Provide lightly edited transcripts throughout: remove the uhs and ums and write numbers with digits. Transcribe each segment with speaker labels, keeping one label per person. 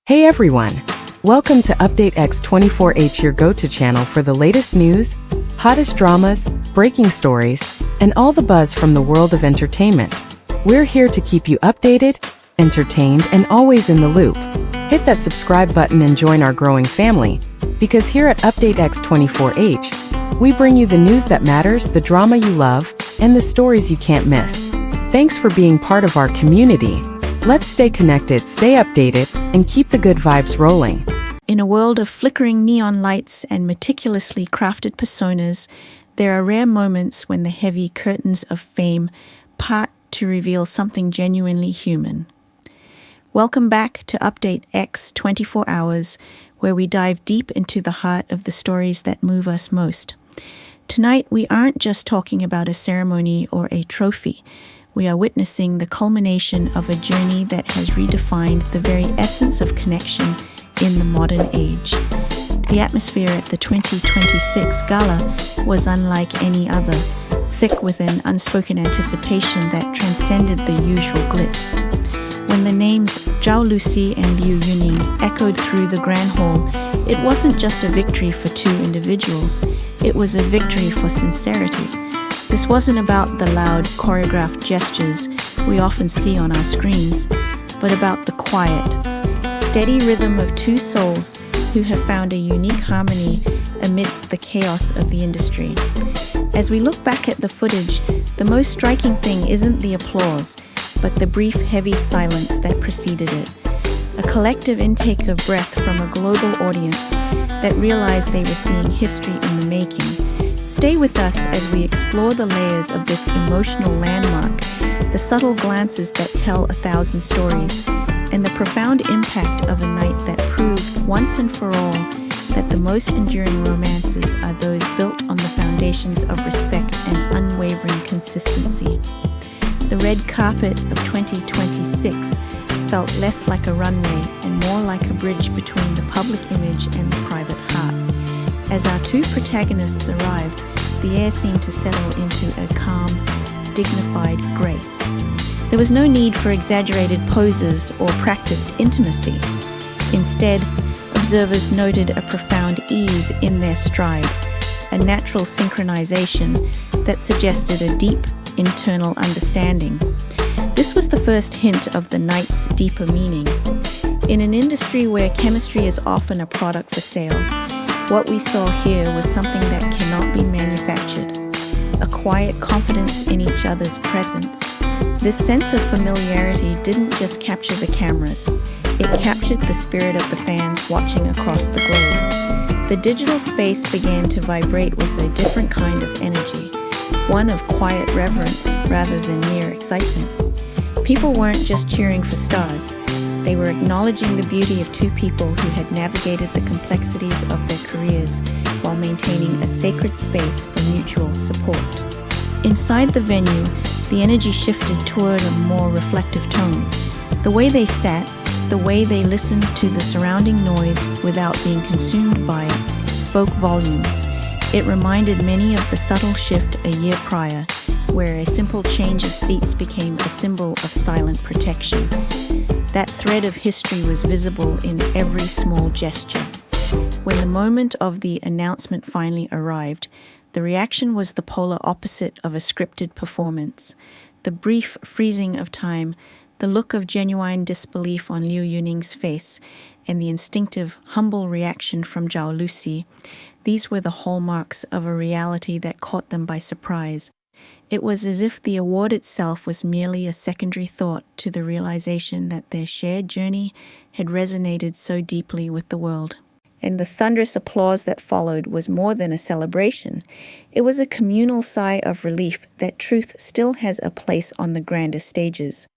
Speaker 1: Hey everyone! Welcome to Update X24H, your go-to channel for the latest news, hottest dramas, breaking stories, and all the buzz from the world of entertainment. We're here to keep you updated, entertained, and always in the loop. Hit that subscribe button and join our growing family, because here at Update X24H, we bring you the news that matters, the drama you love, and the stories you can't miss. Thanks for being part of our community. Let's stay connected, stay updated, and keep the good vibes rolling.
Speaker 2: In a world of flickering neon lights and meticulously crafted personas, there are rare moments when the heavy curtains of fame part to reveal something genuinely human. Welcome back to Update X 24 Hours, where we dive deep into the heart of the stories that move us most. Tonight, we aren't just talking about a ceremony or a trophy. We are witnessing the culmination of a journey that has redefined the very essence of connection in the modern age. The atmosphere at the 2026 Gala was unlike any other, thick with an unspoken anticipation that transcended the usual glitz. When the names Zhao Lusi and Liu echoed through the Grand Hall, it wasn't just a victory for two individuals, it was a victory for sincerity. This wasn't about the loud, choreographed gestures we often see on our screens, but about the quiet, steady rhythm of two souls who have found a unique harmony amidst the chaos of the industry. As we look back at the footage, the most striking thing isn't the applause, but the brief, heavy silence that preceded it. A collective intake of breath from a global audience that realized they were seeing history in the making. Stay with us as we explore the layers of this emotional landmark, the subtle glances that tell 1,000 stories, and the profound impact of a night that proved once and for all that the most enduring romances are those built on the foundations of respect and unwavering consistency. The red carpet of 2026 felt less like a runway and more like a bridge between the public image and the private heart. As our two protagonists arrived, the air seemed to settle into a calm, dignified grace. There was no need for exaggerated poses or practiced intimacy. Instead, observers noted a profound ease in their stride, a natural synchronization that suggested a deep internal understanding. This was the first hint of the night's deeper meaning. In an industry where chemistry is often a product for sale, what we saw here was something that cannot be manufactured, a quiet confidence in each other's presence. This sense of familiarity didn't just capture the cameras, it captured the spirit of the fans watching across the globe. The digital space began to vibrate with a different kind of energy, one of quiet reverence rather than mere excitement. People weren't just cheering for stars. They were acknowledging the beauty of two people who had navigated the complexities of their careers while maintaining a sacred space for mutual support. Inside the venue, the energy shifted toward a more reflective tone. The way they sat, the way they listened to the surrounding noise without being consumed by it, spoke volumes. It reminded many of the subtle shift a year prior, where a simple change of seats became a symbol of silent protection. That thread of history was visible in every small gesture. When the moment of the announcement finally arrived, the reaction was the polar opposite of a scripted performance. The brief freezing of time, the look of genuine disbelief on Liu Yuning's face, and the instinctive, humble reaction from Zhao Lusi, these were the hallmarks of a reality that caught them by surprise. It was as if the award itself was merely a secondary thought to the realization that their shared journey had resonated so deeply with the world. And the thunderous applause that followed was more than a celebration. It was a communal sigh of relief that truth still has a place on the grandest stages.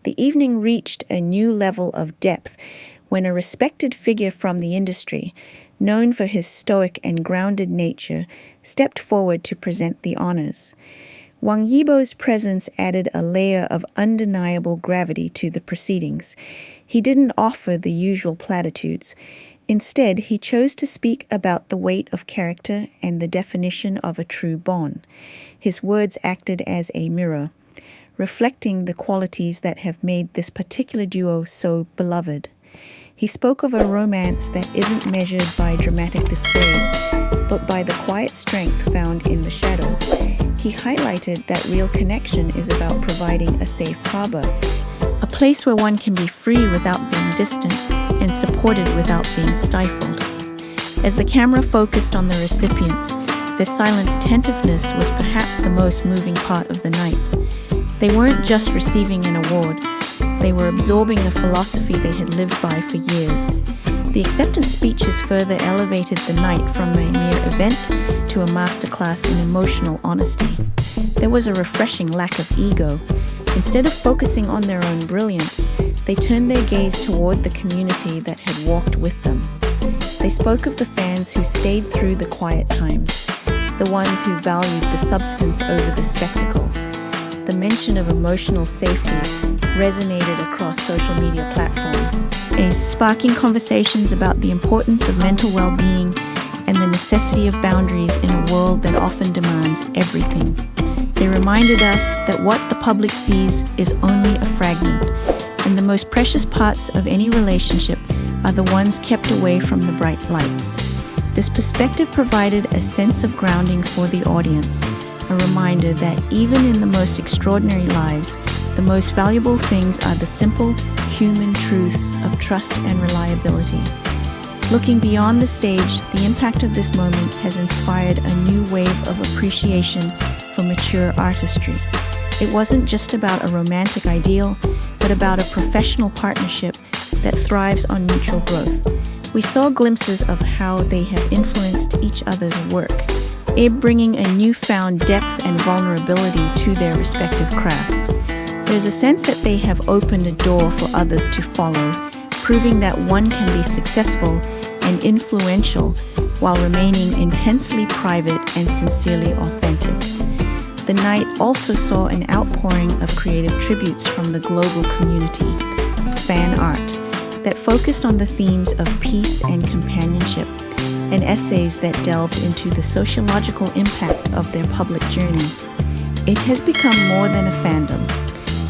Speaker 2: The evening reached a new level of depth when a respected figure from the industry, known for his stoic and grounded nature, stepped forward to present the honors. Wang Yibo's presence added a layer of undeniable gravity to the proceedings. He didn't offer the usual platitudes. Instead, he chose to speak about the weight of character and the definition of a true bond. His words acted as a mirror, reflecting the qualities that have made this particular duo so beloved. He spoke of a romance that isn't measured by dramatic displays, but by the quiet strength found in the shadows. He highlighted that real connection is about providing a safe harbor, a place where one can be free without being distant and supported without being stifled. As the camera focused on the recipients, their silent attentiveness was perhaps the most moving part of the night. They weren't just receiving an award, they were absorbing a philosophy they had lived by for years. The acceptance speeches further elevated the night from a mere event to a masterclass in emotional honesty. There was a refreshing lack of ego. Instead of focusing on their own brilliance, they turned their gaze toward the community that had walked with them. They spoke of the fans who stayed through the quiet times, the ones who valued the substance over the spectacle. The mention of emotional safety resonated across social media platforms, sparking conversations about the importance of mental well-being and the necessity of boundaries in a world that often demands everything. They reminded us that what the public sees is only a fragment, and the most precious parts of any relationship are the ones kept away from the bright lights. This perspective provided a sense of grounding for the audience, a reminder that even in the most extraordinary lives, the most valuable things are the simple, human truths of trust and reliability. Looking beyond the stage, the impact of this moment has inspired a new wave of appreciation for mature artistry. It wasn't just about a romantic ideal, but about a professional partnership that thrives on mutual growth. We saw glimpses of how they have influenced each other's work, bringing a newfound depth and vulnerability to their respective crafts. There's a sense that they have opened a door for others to follow, proving that one can be successful and influential while remaining intensely private and sincerely authentic. The night also saw an outpouring of creative tributes from the global community, fan art, that focused on the themes of peace and companionship, and essays that delved into the sociological impact of their public journey. It has become more than a fandom.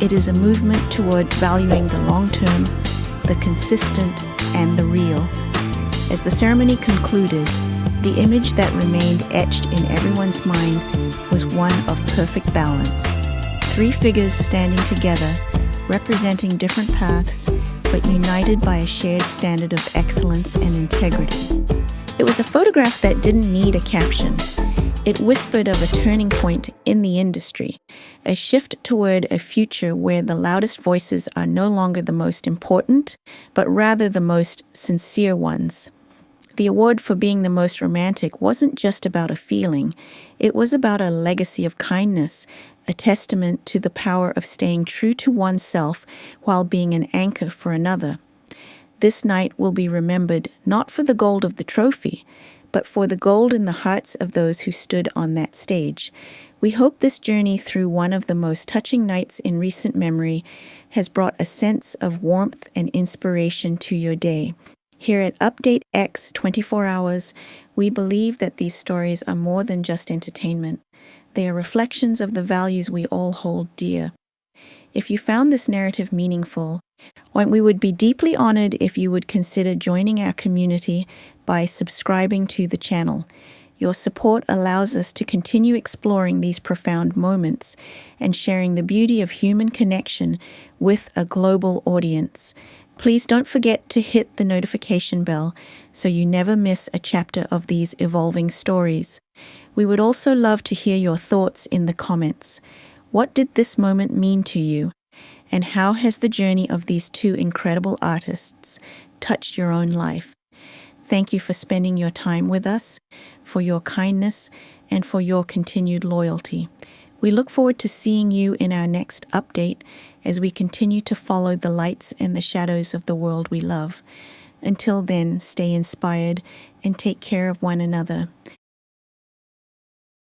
Speaker 2: It is a movement toward valuing the long-term, the consistent, and the real. As the ceremony concluded, the image that remained etched in everyone's mind was one of perfect balance. Three figures standing together, representing different paths, but united by a shared standard of excellence and integrity. It was a photograph that didn't need a caption. It whispered of a turning point in the industry, a shift toward a future where the loudest voices are no longer the most important, but rather the most sincere ones. The award for being the most romantic wasn't just about a feeling, it was about a legacy of kindness, a testament to the power of staying true to oneself while being an anchor for another. This night will be remembered not for the gold of the trophy, but for the gold in the hearts of those who stood on that stage. We hope this journey through one of the most touching nights in recent memory has brought a sense of warmth and inspiration to your day. Here at Update X 24 Hours, we believe that these stories are more than just entertainment. They are reflections of the values we all hold dear. If you found this narrative meaningful, we would be deeply honored if you would consider joining our community by subscribing to the channel. Your support allows us to continue exploring these profound moments and sharing the beauty of human connection with a global audience. Please don't forget to hit the notification bell so you never miss a chapter of these evolving stories. We would also love to hear your thoughts in the comments. What did this moment mean to you? And how has the journey of these two incredible artists touched your own life? Thank you for spending your time with us, for your kindness, and for your continued loyalty. We look forward to seeing you in our next update as we continue to follow the lights and the shadows of the world we love. Until then, stay inspired and take care of one another.